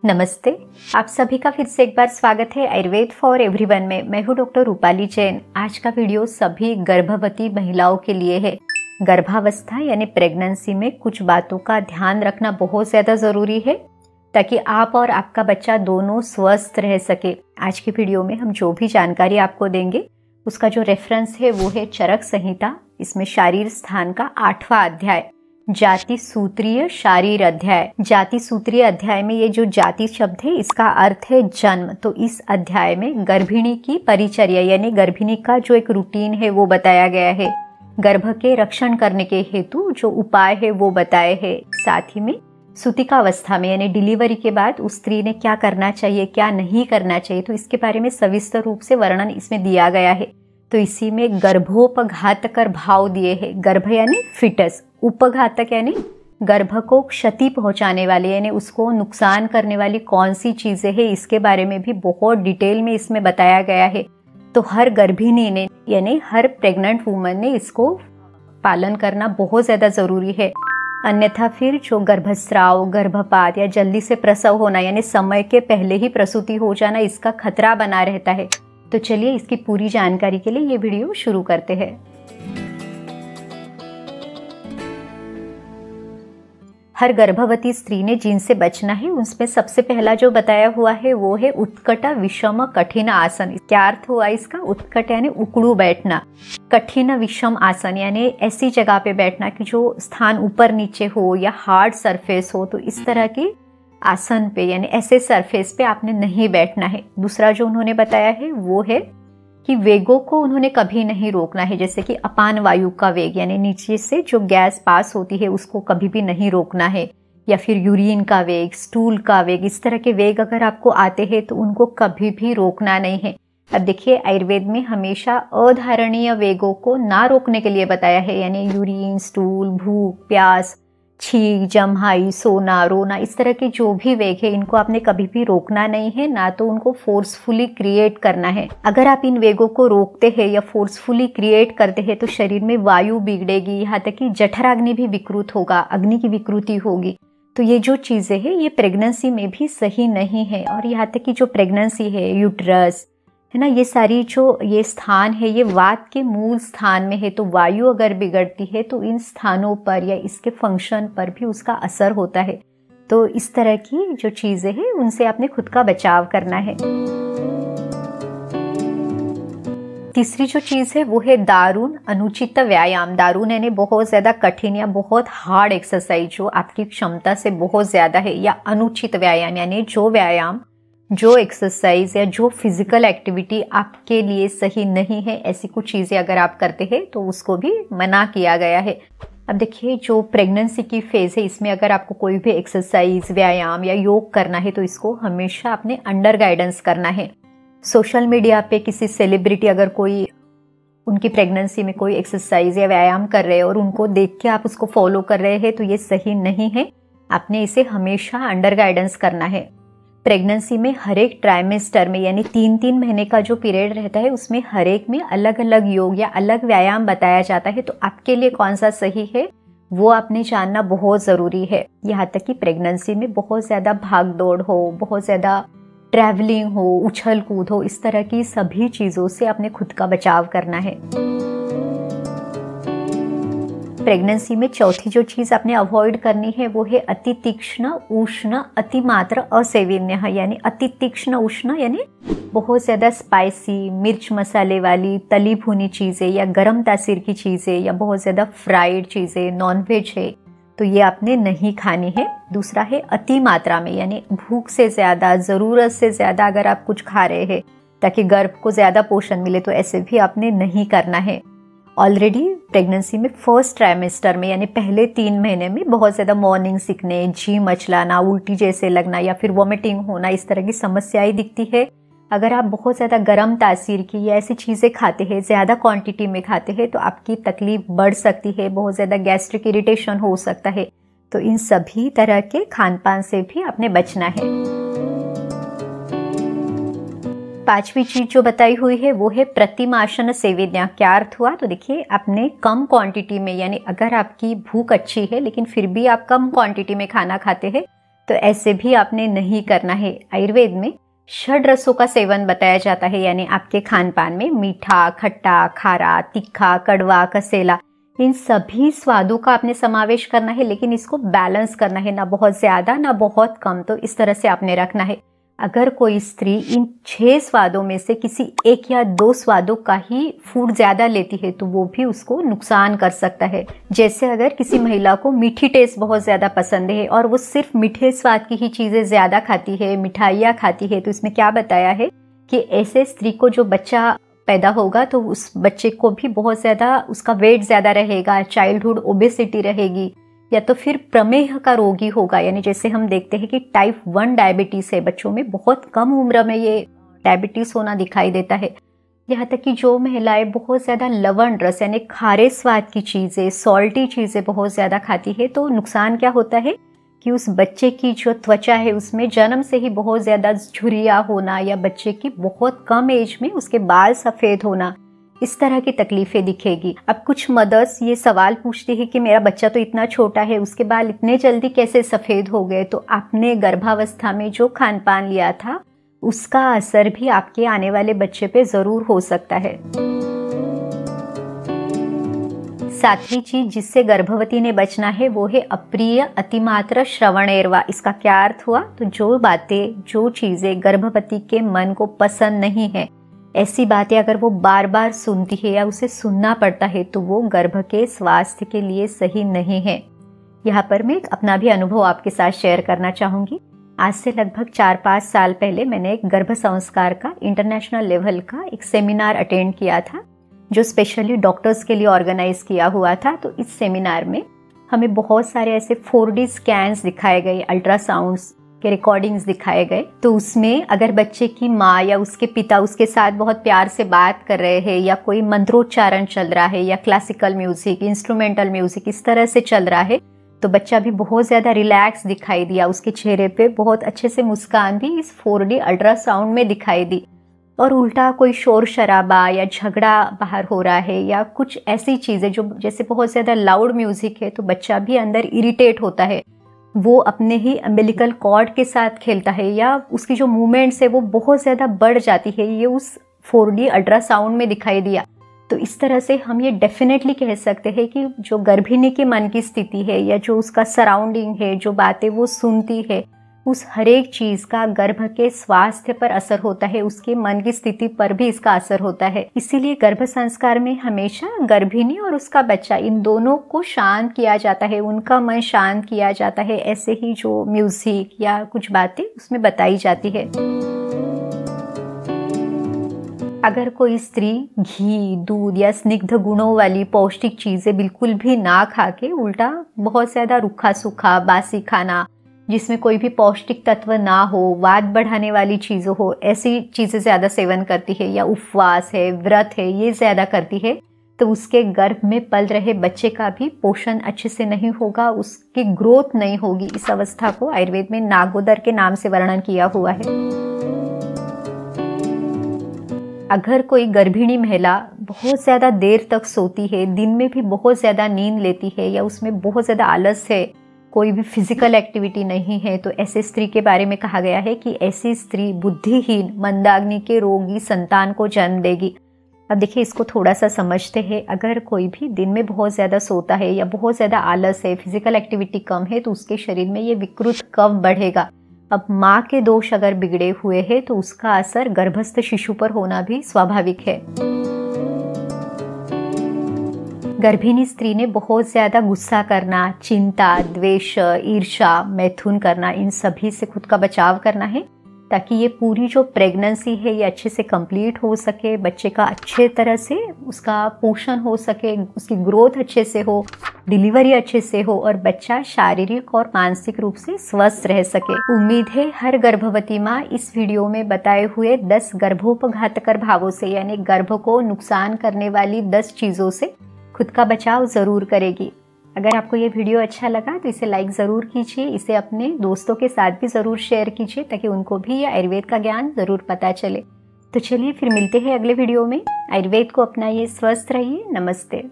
नमस्ते। आप सभी का फिर से एक बार स्वागत है आयुर्वेद फॉर एवरीवन में। मैं हूँ डॉक्टर रूपाली जैन। आज का वीडियो सभी गर्भवती महिलाओं के लिए है। गर्भावस्था यानी प्रेगनेंसी में कुछ बातों का ध्यान रखना बहुत ज़्यादा ज़रूरी है ताकि आप और आपका बच्चा दोनों स्वस्थ रह सके। आज की वीडियो में हम जो भी जानकारी आपको देंगे उसका जो रेफरेंस है वो है चरक संहिता। इसमें शारीर स्थान का 8वां अध्याय जाति सूत्रीय शारीर अध्याय। जाति सूत्रीय अध्याय में ये जो जाति शब्द है इसका अर्थ है जन्म। तो इस अध्याय में गर्भिणी की परिचर्या यानी गर्भिणी का जो एक रूटीन है वो बताया गया है। गर्भ के रक्षण करने के हेतु जो उपाय है वो बताए हैं। साथ ही में सूतिकावस्था में यानी डिलीवरी के बाद उस स्त्री ने क्या करना चाहिए क्या नहीं करना चाहिए, तो इसके बारे में सविस्तर रूप से वर्णन इसमें दिया गया है। तो इसी में गर्भोपघातकर भाव दिए हैं। गर्भ यानी फिटस, उपघातक यानी गर्भ को क्षति पहुंचाने वाले यानी उसको नुकसान करने वाली कौन सी चीजें हैं, इसके बारे में भी बहुत डिटेल में इसमें बताया गया है। तो हर गर्भिणी ने यानी हर प्रेग्नेंट वुमन ने इसको पालन करना बहुत ज्यादा जरूरी है। अन्यथा फिर जो गर्भस्राव, गर्भपात या जल्दी से प्रसव होना यानी समय के पहले ही प्रसूति हो जाना, इसका खतरा बना रहता है। तो चलिए इसकी पूरी जानकारी के लिए ये वीडियो शुरू करते हैं। हर गर्भवती स्त्री ने जिनसे बचना है उसमें सबसे पहला जो बताया हुआ है वो है उत्कट विषम कठिन आसन। क्या अर्थ हुआ इसका? उत्कट यानी उकड़ू बैठना, कठिन विषम आसन यानी ऐसी जगह पे बैठना कि जो स्थान ऊपर नीचे हो या हार्ड सरफेस हो। तो इस तरह की आसन पे यानी ऐसे सरफेस पे आपने नहीं बैठना है। दूसरा जो उन्होंने बताया है वो है कि वेगों को उन्होंने कभी नहीं रोकना है। जैसे कि अपान वायु का वेग यानी नीचे से जो गैस पास होती है उसको कभी भी नहीं रोकना है, या फिर यूरिन का वेग, स्टूल का वेग, इस तरह के वेग अगर आपको आते हैं तो उनको कभी भी रोकना नहीं है। अब देखिए आयुर्वेद में हमेशा अधारणीय वेगों को ना रोकने के लिए बताया है, यानी यूरिन, स्टूल, भूख, प्यास, छींक, जम्हाई, सोना, रोना, इस तरह के जो भी वेग है इनको आपने कभी भी रोकना नहीं है, ना तो उनको फोर्सफुली क्रिएट करना है। अगर आप इन वेगों को रोकते हैं या फोर्सफुली क्रिएट करते हैं तो शरीर में वायु बिगड़ेगी, यहाँ तक कि जठराग्नि भी विकृत होगा, अग्नि की विकृति होगी। तो ये जो चीजें हैं ये प्रेगनेंसी में भी सही नहीं है। और यहाँ तक कि जो प्रेगनेंसी है, यूट्रस है ना, ये सारी जो ये स्थान है ये वात के मूल स्थान में है। तो वायु अगर बिगड़ती है तो इन स्थानों पर या इसके फंक्शन पर भी उसका असर होता है। तो इस तरह की जो चीजें हैं उनसे आपने खुद का बचाव करना है। तीसरी जो चीज है वो है दारुण अनुचित व्यायाम। दारुण यानी बहुत ज्यादा कठिन या बहुत हार्ड एक्सरसाइज जो आपकी क्षमता से बहुत ज्यादा है, या अनुचित व्यायाम यानी जो व्यायाम, जो एक्सरसाइज या जो फिजिकल एक्टिविटी आपके लिए सही नहीं है, ऐसी कुछ चीजें अगर आप करते हैं तो उसको भी मना किया गया है। अब देखिए जो प्रेगनेंसी की फेज है इसमें अगर आपको कोई भी एक्सरसाइज, व्यायाम या योग करना है तो इसको हमेशा अपने अंडर गाइडेंस करना है। सोशल मीडिया पे किसी सेलिब्रिटी अगर कोई उनकी प्रेगनेंसी में कोई एक्सरसाइज या व्यायाम कर रहे हैं और उनको देख के आप उसको फॉलो कर रहे हैं तो ये सही नहीं है। आपने इसे हमेशा अंडर गाइडेंस करना है। प्रेगनेंसी में हर एक ट्राइमेस्टर में यानी 3-3 महीने का जो पीरियड रहता है उसमें हर एक में अलग अलग योग या अलग व्यायाम बताया जाता है। तो आपके लिए कौन सा सही है वो आपने जानना बहुत ज़रूरी है। यहाँ तक कि प्रेगनेंसी में बहुत ज़्यादा भाग दौड़ हो, बहुत ज़्यादा ट्रैवलिंग हो, उछल कूद हो, इस तरह की सभी चीज़ों से अपने खुद का बचाव करना है। प्रेगनेंसी में चौथी जो चीज आपने अवॉइड करनी है वो है अति तीक्ष्ण उष्ण अतिमात्र असेवन्य, यानी अति तीक्ष्ण उष्ण यानी बहुत ज्यादा स्पाइसी, मिर्च मसाले वाली तली भुनी चीजें या गर्म तासीर की चीजें या बहुत ज्यादा फ्राइड चीजें, नॉनवेज है तो ये आपने नहीं खानी है। दूसरा है अति मात्रा में यानी भूख से ज्यादा, जरूरत से ज्यादा अगर आप कुछ खा रहे हैं ताकि गर्भ को ज्यादा पोषण मिले तो ऐसे भी आपने नहीं करना है। ऑलरेडी प्रेगनेंसी में फर्स्ट ट्राइमेस्टर में यानी पहले 3 महीने में बहुत ज़्यादा मॉर्निंग सिकनेस, जी मचलाना, उल्टी जैसे लगना या फिर वॉमिटिंग होना, इस तरह की समस्याएं दिखती है। अगर आप बहुत ज़्यादा गर्म तासीर की या ऐसी चीज़ें खाते हैं, ज़्यादा क्वांटिटी में खाते हैं तो आपकी तकलीफ बढ़ सकती है, बहुत ज़्यादा गैस्ट्रिक इरिटेशन हो सकता है। तो इन सभी तरह के खान पान से भी आपने बचना है। 5वीं चीज जो बताई हुई है वो है प्रतिमाशन सेवन्या। क्या अर्थ हुआ? तो देखिए आपने कम क्वांटिटी में यानी अगर आपकी भूख अच्छी है लेकिन फिर भी आप कम क्वांटिटी में खाना खाते हैं तो ऐसे भी आपने नहीं करना है। आयुर्वेद में षड रसों का सेवन बताया जाता है, यानी आपके खान पान में मीठा, खट्टा, खारा, तीखा, कड़वा, कसेला, इन सभी स्वादों का आपने समावेश करना है, लेकिन इसको बैलेंस करना है, ना बहुत ज्यादा ना बहुत कम। तो इस तरह से आपने रखना है। अगर कोई स्त्री इन 6 स्वादों में से किसी 1 या 2 स्वादों का ही फूड ज्यादा लेती है तो वो भी उसको नुकसान कर सकता है। जैसे अगर किसी महिला को मीठी टेस्ट बहुत ज्यादा पसंद है और वो सिर्फ मीठे स्वाद की ही चीजें ज्यादा खाती है, मिठाइयाँ खाती है, तो इसमें क्या बताया है कि ऐसे स्त्री को जो बच्चा पैदा होगा तो उस बच्चे को भी बहुत ज्यादा उसका वेट ज्यादा रहेगा, चाइल्डहुड ओबेसिटी रहेगी, या तो फिर प्रमेह का रोगी होगा। यानी जैसे हम देखते हैं कि टाइप 1 डायबिटीज है बच्चों में, बहुत कम उम्र में ये डायबिटीज होना दिखाई देता है। यहाँ तक कि जो महिलाएं बहुत ज्यादा लवण रस यानी खारे स्वाद की चीजें, सॉल्टी चीजें बहुत ज्यादा खाती है, तो नुकसान क्या होता है कि उस बच्चे की जो त्वचा है उसमें जन्म से ही बहुत ज्यादा झुर्रियां होना, या बच्चे की बहुत कम एज में उसके बाल सफेद होना, इस तरह की तकलीफें दिखेगी। अब कुछ मदर्स ये सवाल पूछती है कि मेरा बच्चा तो इतना छोटा है, उसके बाल इतने जल्दी कैसे सफेद हो गए? तो आपने गर्भावस्था में जो खान पान लिया था उसका असर भी आपके आने वाले बच्चे पे जरूर हो सकता है। सातवीं चीज जिससे गर्भवती ने बचना है वो है अप्रिय अतिमात्र श्रवणेरवा। इसका क्या अर्थ हुआ? तो जो बातें, जो चीजें गर्भवती के मन को पसंद नहीं है, ऐसी बातें अगर वो बार बार सुनती है या उसे सुनना पड़ता है तो वो गर्भ के स्वास्थ्य के लिए सही नहीं है। यहाँ पर मैं अपना भी अनुभव आपके साथ शेयर करना चाहूंगी। आज से लगभग 4-5 साल पहले मैंने एक गर्भ संस्कार का इंटरनेशनल लेवल का एक सेमिनार अटेंड किया था, जो स्पेशली डॉक्टर्स के लिए ऑर्गेनाइज किया हुआ था। तो इस सेमिनार में हमें बहुत सारे ऐसे 4D स्कैन्स दिखाए गए, अल्ट्रासाउंड्स के रिकॉर्डिंग्स दिखाए गए। तो उसमें अगर बच्चे की माँ या उसके पिता उसके साथ बहुत प्यार से बात कर रहे हैं, या कोई मंत्रोच्चारण चल रहा है, या क्लासिकल म्यूजिक, इंस्ट्रूमेंटल म्यूजिक इस तरह से चल रहा है, तो बच्चा भी बहुत ज्यादा रिलैक्स दिखाई दिया। उसके चेहरे पे बहुत अच्छे से मुस्कान भी इस 4D अल्ट्रासाउंड में दिखाई दी। और उल्टा कोई शोर शराबा या झगड़ा बाहर हो रहा है, या कुछ ऐसी चीजें जो जैसे बहुत ज्यादा लाउड म्यूजिक है, तो बच्चा भी अंदर इरिटेट होता है, वो अपने ही अम्बिलिकल कॉर्ड के साथ खेलता है, या उसकी जो मूवमेंट्स है वो बहुत ज्यादा बढ़ जाती है। ये उस 4D अल्ट्रासाउंड में दिखाई दिया। तो इस तरह से हम ये डेफिनेटली कह सकते हैं कि जो गर्भिणी के मन की स्थिति है, या जो उसका सराउंडिंग है, जो बातें वो सुनती है, उस हर एक चीज का गर्भ के स्वास्थ्य पर असर होता है, उसके मन की स्थिति पर भी इसका असर होता है। इसीलिए गर्भ संस्कार में हमेशा गर्भिणी और उसका बच्चा, इन दोनों को शांत किया जाता है, उनका मन शांत किया जाता है। ऐसे ही जो म्यूजिक या कुछ बातें उसमें बताई जाती है। अगर कोई स्त्री घी, दूध या स्निग्ध गुणों वाली पौष्टिक चीजें बिल्कुल भी ना खा के उल्टा बहुत ज्यादा रूखा सूखा बासी खाना, जिसमें कोई भी पौष्टिक तत्व ना हो, वात बढ़ाने वाली चीजों हो, ऐसी चीजें ज्यादा सेवन करती है, या उपवास है, व्रत है, ये ज्यादा करती है, तो उसके गर्भ में पल रहे बच्चे का भी पोषण अच्छे से नहीं होगा, उसकी ग्रोथ नहीं होगी। इस अवस्था को आयुर्वेद में नागोदर के नाम से वर्णन किया हुआ है। अगर कोई गर्भिणी महिला बहुत ज्यादा देर तक सोती है, दिन में भी बहुत ज्यादा नींद लेती है, या उसमें बहुत ज्यादा आलस है, कोई भी फिजिकल एक्टिविटी नहीं है, तो ऐसे स्त्री के बारे में कहा गया है कि ऐसी स्त्री बुद्धिहीन मंदाग्नि के रोगी संतान को जन्म देगी। अब देखिए, इसको थोड़ा सा समझते हैं। अगर कोई भी दिन में बहुत ज्यादा सोता है या बहुत ज्यादा आलस है, फिजिकल एक्टिविटी कम है, तो उसके शरीर में ये विकृत कफ बढ़ेगा। अब माँ के दोष अगर बिगड़े हुए हैं तो उसका असर गर्भस्थ शिशु पर होना भी स्वाभाविक है। गर्भिणी स्त्री ने बहुत ज्यादा गुस्सा करना, चिंता, द्वेष, ईर्ष्या, मैथुन करना, इन सभी से खुद का बचाव करना है, ताकि ये पूरी जो प्रेगनेंसी है ये अच्छे से कंप्लीट हो सके, बच्चे का अच्छे तरह से उसका पोषण हो सके, उसकी ग्रोथ अच्छे से हो, डिलीवरी अच्छे से हो, और बच्चा शारीरिक और मानसिक रूप से स्वस्थ रह सके। उम्मीद है हर गर्भवती माँ इस वीडियो में बताए हुए 10 गर्भोपघातकर भावों से, यानी गर्भ को नुकसान करने वाली 10 चीजों से खुद का बचाव जरूर करेगी। अगर आपको ये वीडियो अच्छा लगा तो इसे लाइक ज़रूर कीजिए, इसे अपने दोस्तों के साथ भी ज़रूर शेयर कीजिए, ताकि उनको भी ये आयुर्वेद का ज्ञान ज़रूर पता चले। तो चलिए फिर मिलते हैं अगले वीडियो में। आयुर्वेद को अपनाइए, स्वस्थ रहिए। नमस्ते।